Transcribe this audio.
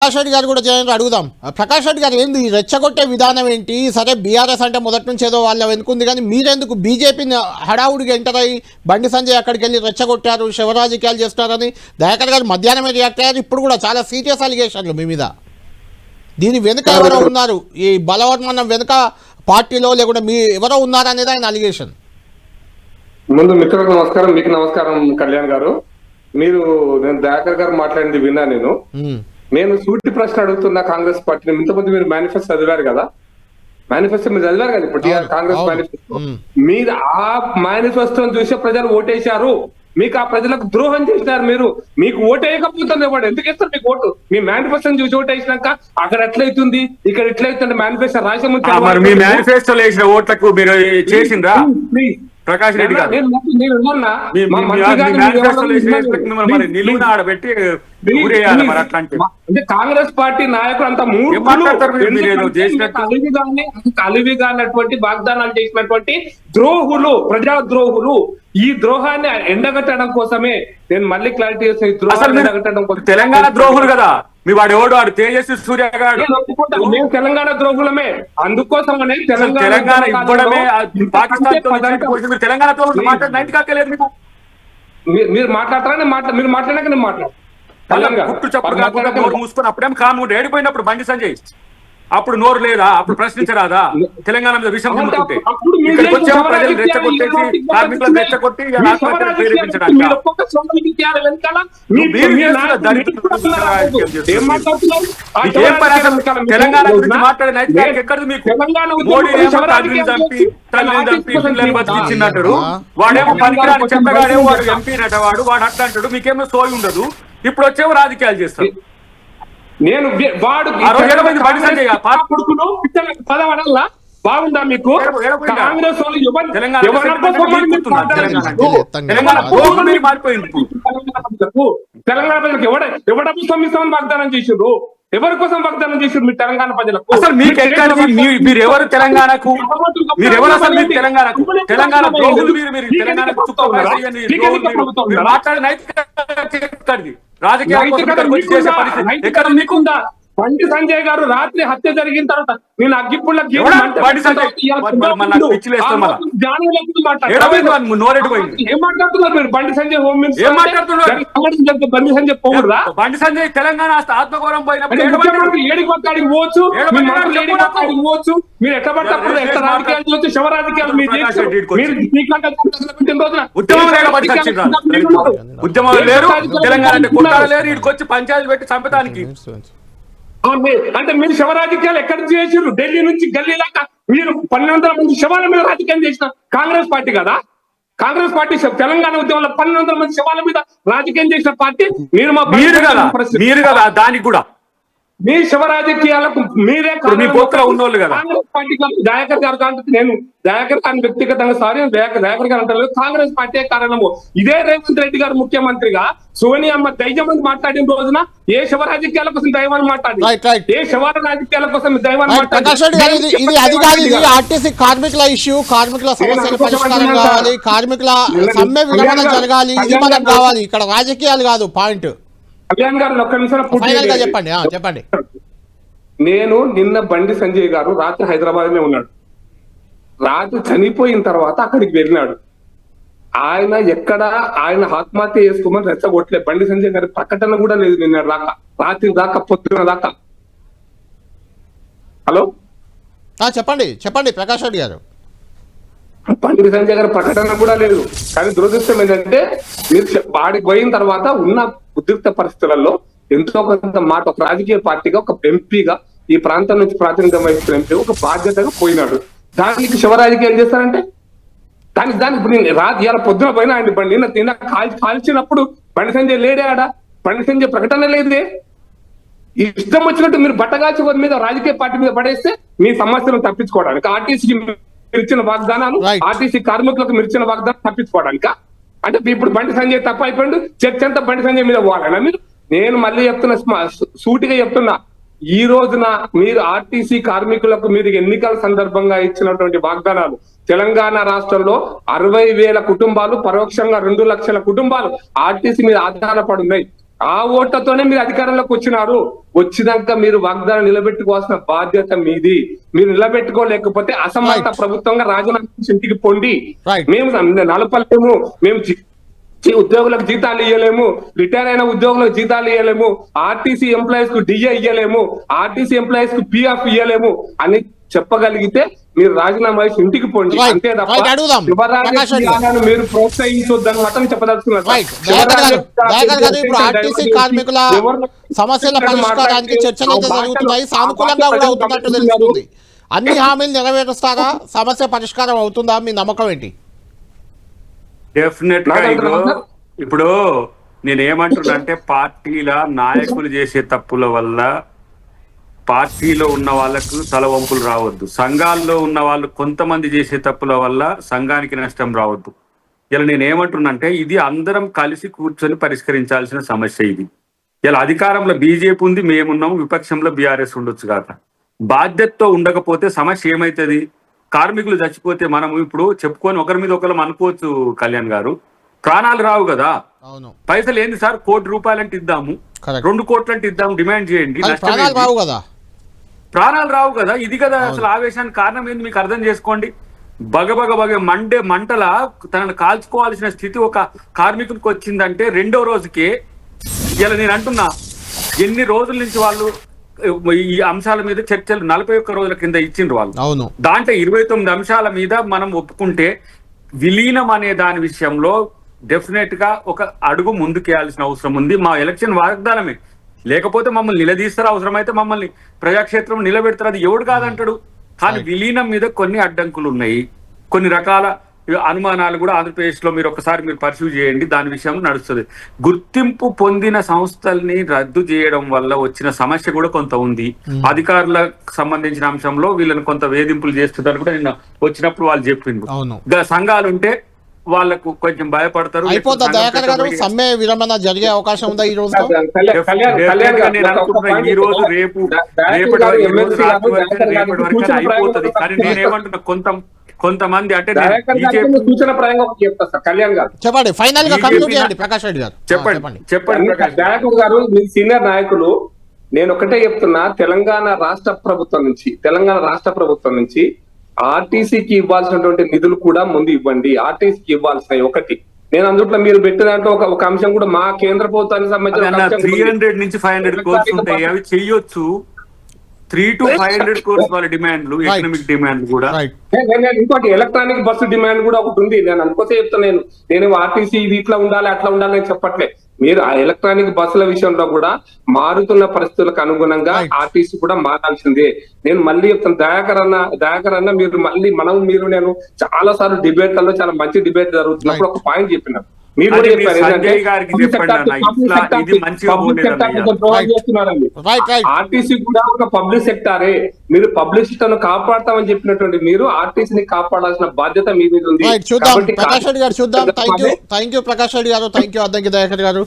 ప్రకాష్ రెడ్డి గారు కూడా చేయండి అడుగుదాం. ప్రకాష్ రెడ్డి గారు ఏంది రెచ్చగొట్టే విధానం ఏంటి? సరే బీఆర్ఎస్ అంటే మొదటి నుంచి ఏదో వాళ్ళ వెనుకుంది, కానీ మీరెందుకు బీజేపీని హడావుడిగా ఎంటర్ అయ్యి బండి సంజయ్ అక్కడికి వెళ్ళి రెచ్చగొట్టారు, శివరాజకీయాలు చేస్తున్నారని దయాకర్ గారు మధ్యాహ్నమే రియాక్ట్ అయ్యారు. ఇప్పుడు కూడా చాలా సీరియస్ అలిగేషన్లు మీ మీద. దీని వెనుక ఎవరో ఉన్నారు, ఈ బలవన్మనం వెనుక పార్టీలో లేకుండా మీ ఎవరో ఉన్నారనేది ఆయన అలిగేషన్. ముందు మిత్రులకు నమస్కారం, మీకు నమస్కారం కళ్యాణ్ గారు. నేను దయాకర్ గారు మాట్లాడింది విన్నా. నేను సూటి ప్రశ్న అడుగుతున్నా కాంగ్రెస్ పార్టీని. ఇంతకుముందు మీరు మేనిఫెస్టో చదివారు కదా, మీరు చదివారు కదా ఇప్పుడు కాంగ్రెస్ మేనిఫెస్టో. మీరు ఆ మేనిఫెస్టోని చూసే ప్రజలు ఓటేశారు, మీకు ఆ ప్రజలకు ద్రోహం చేసినారు. మీకు ఓటు వేయకపోతుంది వాడు ఎందుకు ఇస్తారు మీకు ఓటు? మీ మేనిఫెస్టోని చూసి ఓటు వేసినాక అక్కడ ఎట్లయితుంది ఇక్కడ ఎట్లయితుంది మేనిఫెస్టో రాసే ముందు మీ మేనిఫెస్టోలో వేసిన ఓట్లకు మీరు చేసిండ్రా ప్రకాష్ రెడ్డి గారు? అంటే కాంగ్రెస్ పార్టీ నాయకులు అంత కలివిగా అన్నటువంటి వాగ్దానాలు చేసినటువంటి ద్రోహులు, ప్రజా ద్రోహులు. ఈ ద్రోహాన్ని ఎండగట్టడం కోసమే నేను మళ్ళీ క్లారిటీ చేస్తాను. ఈ ద్రోహాన్ని ఎండగట్టడం కోసం తెలంగాణ ద్రోహులు కదా మీ వాడు ఎవడు వాడు తేజస్వి సూర్య గారు. మేము తెలంగాణ ద్రోహులమే, అందుకోసమనే తెలంగాణ ఇవ్వడమే పాకిస్తాన్ తెలంగాణ మాట్లాడలేదు. మీకు మీరు మాట్లాడతారని మీరు మాట్లాడాక నేను మాట్లాడతాను. నోరు మూసుకొని అప్పుడేం కాము ఏడిపోయినప్పుడు బండి సంజయ్ అప్పుడు నోరు లేదా? అప్పుడు ప్రశ్నించరాదా? తెలంగాణ మీద విషయం నింపుతుంటే ఇక్కడికి వచ్చాము ప్రజలు రెచ్చగొట్టేసి కార్మికులను రెచ్చగొట్టి తెలంగాణ గురించి మాట్లాడే నైతిక ఎక్కడిది మీకు? మోడీ తల్లిని బతికిచ్చినట్టు వాడేమో పనికిరాని చెత్తగాడేమో వాడు ఎంపీ నట వాడు అట్లా అంటాడు. మీకేమో సోయి ఉండదు. ఇప్పుడు వచ్చేమో రాజకీయాలు చేస్తారు. నేను వాడు కొడుకును పదవడల్లా బాగుందా మీకు? కాంగ్రెస్ తెలంగాణ ప్రజలకు ఎవడబ్బు సంస్థామని వాగ్దానం చేసిండ్రు? ఎవరి కోసం వాగ్దానం చేసిండ్రు మీరు తెలంగాణ ప్రజలకు? అసలు మీరు ఎవరు తెలంగాణకు? మీరు ఎవరు అసలు మీరు తెలంగాణకు? తెలంగాణ మాట్లాడే నైతిక మీకుందా? బండి సంజయ్ గారు రాత్రి హత్య జరిగిన తర్వాత నేను అగ్గిపుల్ల ఏం మాట్లాడుతున్నారు మీరు? Bandi Sanjay home minister Bandi Sanjay పోవురా? బండి సంజయ్ తెలంగాణ ఆత్మగౌరవం పోయినప్పుడు ఏడికి పక్కడికి పోవచ్చు, పోవచ్చు. మీరు ఎట్లా పడితే అప్పుడు ఎంత రాజకీయాలు చేయొచ్చు, శవ రాజకీయాలు ఉద్యమాలు లేరు, తెలంగాణ లేరు, ఇక్కడికి వచ్చి పంచాయతీలు పెట్టి చంపడానికి. అంటే మీరు శవ రాజకీయాలు ఎక్కడ చేసారు? ఢిల్లీ నుంచి గల్లీ దాకా మీరు 1200 మంది శవాల మీద రాజకీయం చేసిన కాంగ్రెస్ పార్టీ కదా. కాంగ్రెస్ పార్టీ తెలంగాణ ఉద్యమంలో 1200 మంది శవాల మీద రాజకీయం చేసిన పార్టీ మీరు కదా. దానికి కూడా మీ శవ రాజకీయాలకు మీరే ఉన్నోళ్ళు కదా. కాంగ్రెస్ పార్టీ దయాకర్ గారు అంటే నేను దయాకర్ గారిని వ్యక్తిగతంగా దయాకర్ గారు అంటారు కాంగ్రెస్ పార్టీ కారణము. ఇదే రేవంత్ రెడ్డి గారు ముఖ్యమంత్రిగా సోనియమ్మ దైవమని మాట్లాడిన రోజున ఏ శవ రాజకీయాల కోసం దైవాన్ని మాట్లాడి, ఏ శవ రాజకీయాల కోసం దైవాన్ని మాట్లాడి ఆర్టీసీ కార్మికుల ఇష్యూ, కార్మికుల సమస్యల పరిష్కారం కావాలి, కార్మికుల సమ్మె విరమణ జరగాలి, ఇది మనకు కావాలి. ఇక్కడ రాజకీయాలు కాదు పాయింట్. కళ్యాణ్ గారు ఒక్క నిమిషం చెప్పండి. నేను నిన్న బండి సంజయ్ గారు రాత్రి హైదరాబాద్ ఉన్నాడు. రాత్రి చనిపోయిన తర్వాత అక్కడికి వెళ్ళినాడు. ఆయన ఆత్మహత్య చేసుకోమని రెచ్చగొట్టలేదు. బండి సంజయ్ గారి ప్రకటన కూడా లేదు నిన్న దాకా, రాత్రి దాకా, పొద్దున దాకా. హలో చెప్పండి ప్రకాష్ రెడ్డి గారు. బండి సంజయ్ గారి ప్రకటన కూడా లేదు. కానీ దురదృష్టం ఏంటంటే మీరు వాడికి పోయిన తర్వాత ఉన్న ఉద్రిక్త పరిస్థితులలో ఎంతో కొంత మాట ఒక రాజకీయ పార్టీగా, ఒక ఎంపీగా, ఈ ప్రాంతం నుంచి ప్రాతినిధ్యం వహిస్తున్న ఎంపీ ఒక బాధ్యతగా పోయినాడు. దానికి శవ రాజకీయాలు చేస్తారంటే దానికి ఇప్పుడు నేను ఇవాళ పొద్దున పోయినా అండి బండి నిన్న కాల్చినప్పుడు బండి సంజయ్ లేడే ఆడ? బండి సంజయ్ ప్రకటన లేదే. ఇష్టం వచ్చినట్టు మీరు బట్టగాల్చి మీద రాజకీయ పార్టీ మీద పడేస్తే మీ సమస్యలను తప్పించుకోవడానికి, ఆర్టీసీకి ఇచ్చిన వాగ్దానాలు, ఆర్టీసీ కార్మికులకు ఇచ్చిన వాగ్దానం తప్పించుకోవడానిక? అంటే ఇప్పుడు బండి సంజయ్ తప్ప అయిపోయింది, చర్చ అంతా బండి సంజయ్ మీద పోవాలన్నా మీరు? నేను మళ్ళీ చెప్తున్నా, సూటిగా చెప్తున్నా, ఈ రోజున మీరు ఆర్టీసీ కార్మికులకు మీరు ఎన్నికల సందర్భంగా ఇచ్చినటువంటి వాగ్దానాలు, తెలంగాణ రాష్ట్రంలో 60,000 కుటుంబాలు, పరోక్షంగా 2 లక్షల కుటుంబాలు ఆర్టీసీ మీద ఆధారపడి ఉన్నాయి. ఆ ఓట్లతోనే మీరు అధికారంలోకి వచ్చినారు. వచ్చినాక మీరు వాగ్దానం నిలబెట్టుకోవాల్సిన బాధ్యత మీది. మీరు నిలబెట్టుకోలేకపోతే అసమర్థ Right. ప్రభుత్వంగా రాజీనామా చేసి ఇంటికి పొండి. Right. మేము నలపలేము, మేము ఉద్యోగులకు జీతాలు ఇవ్వలేము, రిటైర్ అయిన ఉద్యోగులకు జీతాలు ఇవ్వలేము, ఆర్టీసీ ఎంప్లాయీస్ కు డిఏ ఇవ్వలేము, ఆర్టీసీ ఎంప్లాయీస్ కు పిఎఫ్ ఇవ్వలేము అని చెప్పగలిగితే మీరు రాజీనామా చేసి ఇంటికి పోండి. Right. అంతే తప్ప Right. అడుగుదాం. ప్రకాష్ రెడ్డి గారు. శివరాజకీయాలను మీరు ప్రోత్సహించొద్దని మాత్రం చెప్పదలుచుకున్నారు. రైట్ దయాకర్ గారు ఇప్పుడు ఆర్టీసీ కార్మికుల సమస్యల పరిష్కారానికి చర్చలు అయితే జరుగుతున్నాయి, సానుకూలంగా కూడా అవుతున్నట్టు తెలుస్తుంది. అన్ని హామీలు నెరవేరుస్తారా? సమస్య పరిష్కారం అవుతుందా? మీ నమ్మకం ఏంటి? డెఫినెట్ గా ఇప్పుడు నేనేమంటున్నా అంటే పార్టీల నాయకులు చేసే తప్పుల వల్ల పార్టీలో ఉన్న వాళ్ళకు తలవంపులు రావద్దు, సంఘాల్లో ఉన్న వాళ్ళు కొంతమంది చేసే తప్పుల వల్ల సంఘానికి నష్టం రావద్దు. ఇలా నేనేమంటున్నా అంటే ఇది అందరం కలిసి కూర్చొని పరిష్కరించాల్సిన సమస్య. ఇది ఇలా అధికారంలో బీజేపీ ఉంది, మేమున్నాం, విపక్షంలో బీఆర్ఎస్ ఉండొచ్చు కాక. బాధ్యతతో ఉండకపోతే సమస్య ఏమైతుంది? కార్మికులు చచ్చిపోతే మనం ఇప్పుడు చెప్పుకొని ఒకరి మీద ఒకరు అనుకోవచ్చు కళ్యాణ్ గారు, ప్రాణాలు రావు కదా. పైసలు ఏంది సార్, ₹1 కోటి ఇద్దాము, 2 కోట్లు ఇద్దాము, డిమాండ్ చేయండి, ప్రాణాలు రావు కదా. ప్రాణాలు రావు కదా. ఇది కదా అసలు ఆవేశానికి కారణం ఏంది మీకు అర్థం చేసుకోండి. బగ మంటల తనను కాల్చుకోవాల్సిన స్థితి ఒక కార్మికునికి వచ్చిందంటే రెండో రోజుకే ఇలా నేను అంటున్నా ఎన్ని రోజుల నుంచి వాళ్ళు ఈ అంశాల మీద చర్చలు 41 రోజుల కింద ఇచ్చిండ్రు వాళ్ళు. అవును, దాంట్లో 29 అంశాల మీద మనం ఒప్పుకుంటే విలీనం అనే దాని విషయంలో డెఫినెట్ గా ఒక అడుగు ముందుకేయాల్సిన అవసరం ఉంది. మా ఎలక్షన్ వాగ్దానమే, లేకపోతే మమ్మల్ని నిలదీస్తారు, అవసరమైతే మమ్మల్ని ప్రజాక్షేత్రం నిలబెడతారు, అది ఎవడు కాదంటాడు. కానీ విలీనం మీద కొన్ని అడ్డంకులు ఉన్నాయి, కొన్ని రకాల అనుమానాలు కూడా ఆంధ్రప్రదేశ్ లో మీరు ఒకసారి పర్సూ చేయండి, దాని విషయంలో నడుస్తుంది. గుర్తింపు పొందిన సంస్థల్ని రద్దు చేయడం వల్ల వచ్చిన సమస్య కూడా కొంత ఉంది. అధికారులకు సంబంధించిన అంశంలో వీళ్ళని కొంత వేధింపులు చేస్తుందని కూడా నిన్న వచ్చినప్పుడు వాళ్ళు చెప్పిండ్రు. సంఘాలు ఉంటే వాళ్ళకు కొంచెం భయపడతారు. సమ్మె విరమణ జరిగే అవకాశం ఉందా ఈ రోజు? నేను అనుకుంటున్నా ఈ రోజు రేపటి వరకు అయిపోతుంది. కానీ నేనేమంటున్నా కొంతమంది అంటే సూచన ప్రాయంగా చెప్తా సార్ కళ్యాణ్ గారు, చెప్పండి ఫైనల్ గా కంక్లూడ్ చేయండి. ప్రకాష్ రెడ్డి గారు చెప్పండి. దయాకర్ గారు మీ సీనియర్ నాయకులు, నేను ఒకటే చెప్తున్నా, తెలంగాణ రాష్ట్ర ప్రభుత్వం నుంచి ఆర్టీసీకి ఇవ్వాల్సినటువంటి నిధులు కూడా ముందు ఇవ్వండి. ఆర్టీసీకి ఇవ్వాల్సినవి ఒకటి, నేను అందుట్లో మీరు పెట్టిన దాంట్లో ఒక అంశం కూడా మా కేంద్ర ప్రభుత్వానికి సంబంధించిన 300 నుంచి 500 కోర్స్ ఉంటాయి, అవి చెయ్యొచ్చు. 300 to 500 crores వాళ్ళ డిమాండ్లు, ఎకనామిక్ డిమాండ్ కూడా. ఇంకోటి ఎలక్ట్రానిక్ బస్సు డిమాండ్ కూడా ఒకటి ఉంది. నేను అనుకోతే చెప్తాను, నేను ఆర్టీసీ ఇది ఇట్లా ఉండాలి అట్లా ఉండాలి అని చెప్పట్లే. మీరు ఆ ఎలక్ట్రానిక్ బస్సుల విషయంలో కూడా మారుతున్న పరిస్థితులకు అనుగుణంగా ఆర్టీసీ కూడా మారాల్సిందే. నేను మళ్ళీ చెప్తాను, దయాకర్ అన్న మీరు మళ్ళీ మీరు నేను చాలా సార్లు డిబేట్లలో చాలా మంచి డిబేట్ జరుగుతున్నప్పుడు ఒక పాయింట్ చెప్పినారు. మీరు కూడా ఆర్టీసీ కూడా ఒక పబ్లిక్ సెక్టారే, మీరు పబ్లిక్ సెక్టర్ ను కాపాడతామని చెప్పినటువంటి మీరు ఆర్టీసీని కాపాడాల్సిన బాధ్యత మీ మీద ఉంది. చూద్దాం ప్రకాష్ రెడ్డి గారు, చూద్దాం. థ్యాంక్ యూ ప్రకాష్ రెడ్డి గారు, థ్యాంక్ యూ అద్దంకి దయాకర్ గారు.